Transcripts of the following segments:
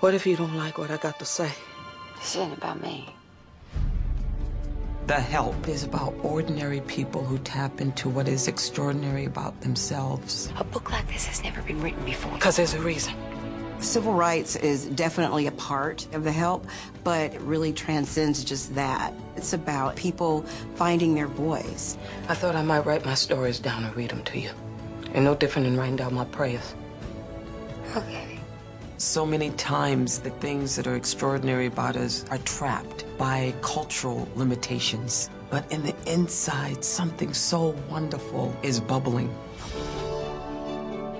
What if you don't like what I got to say? This ain't about me. The Help is about ordinary people who tap into what is extraordinary about themselves. A book like this has never been written before. Because there's a reason. Civil rights is definitely a part of The Help, but it really transcends just that. It's about people finding their voice. I thought I might write my stories down and read them to you. And no different than writing down my prayers. Okay. So many times, the things that are extraordinary about us are trapped by cultural limitations. But in the inside, something so wonderful is bubbling.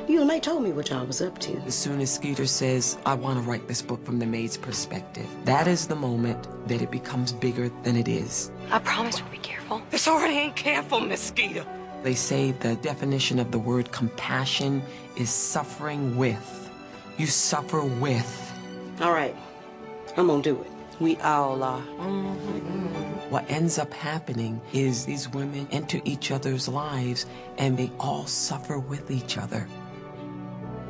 You and May told me what y'all was up to. As soon as Skeeter says, I want to write this book from the maid's perspective, that is the moment that it becomes bigger than it is. I promise we'll be careful. This already ain't careful, Miss Skeeter. They say the definition of the word compassion is suffering with. You suffer with. All right, I'm gonna do it. We all are. What ends up happening is these women enter each other's lives and they all suffer with each other.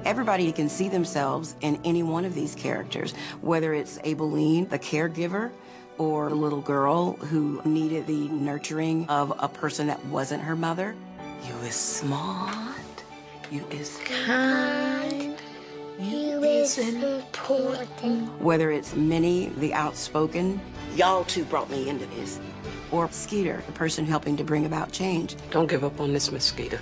Everybody can see themselves in any one of these characters, whether it's Aibileen, the caregiver, or a little girl who needed the nurturing of a person that wasn't her mother. You is smart. You is kind. You is important. Whether it's Minnie, the outspoken, y'all two brought me into this, or Skeeter, the person helping to bring about change. Don't give up on this, Miss Skeeter.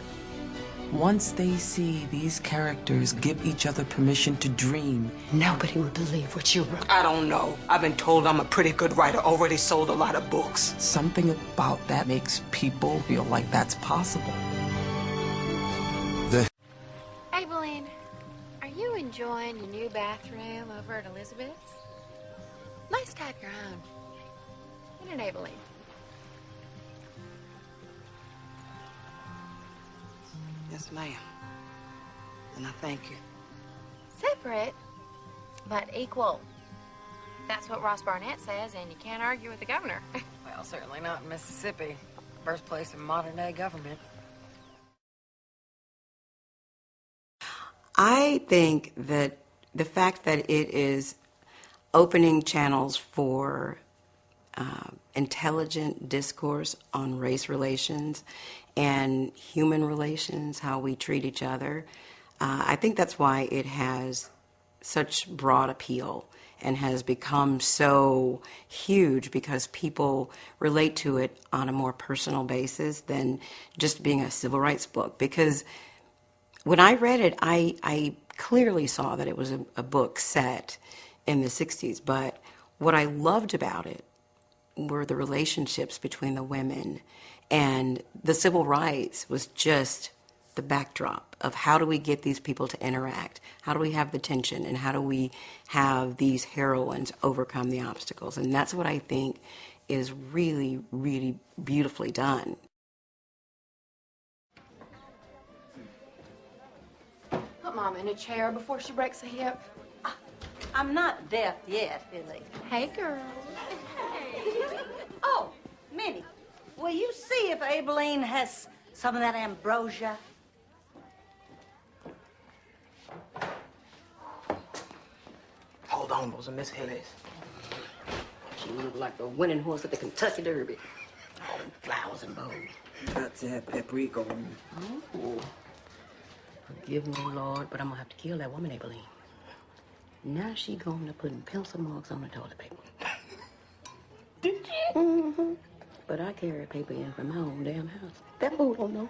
Once they see these characters give each other permission to dream, Nobody would believe what you wrote. I don't know. I've been told I'm a pretty good writer, already sold a lot of books. something about that makes people feel like that's possible. Aibileen, are you enjoying your new bathroom over at Elizabeth's? Nice to have your own. Isn't it, Aibileen? Yes, ma'am. And I thank you. Separate, but equal. That's what Ross Barnett says, and you can't argue with the governor. Well, certainly not in Mississippi. Birthplace of modern-day government. I think that the fact that it is opening channels for intelligent discourse on race relations and human relations, how we treat each other, I think that's why it has such broad appeal and has become so huge, because people relate to it on a more personal basis than just being a civil rights book. Because when I read it, I clearly saw that it was a book set in the 60s, but what I loved about it were the relationships between the women, and the civil rights was just the backdrop of how do we get these people to interact, how do we have the tension, and how do we have these heroines overcome the obstacles. And that's what I think is really, really beautifully done. Put Mom in a chair before she breaks a hip. I'm not deaf yet, Billy. Hey, girl. Oh, Minnie, will you see if Aibileen has some of that ambrosia? Hold on, those are Miss Haley's. She looked like the winning horse at the Kentucky Derby. All them flowers and bows. Got to have paprika. Oh. Forgive me, Lord, but I'm gonna have to kill that woman, Aibileen. Now she going to put pencil marks on the toilet paper. Did you? Mm-hmm. But I carry paper in from my own damn house. That fool don't know.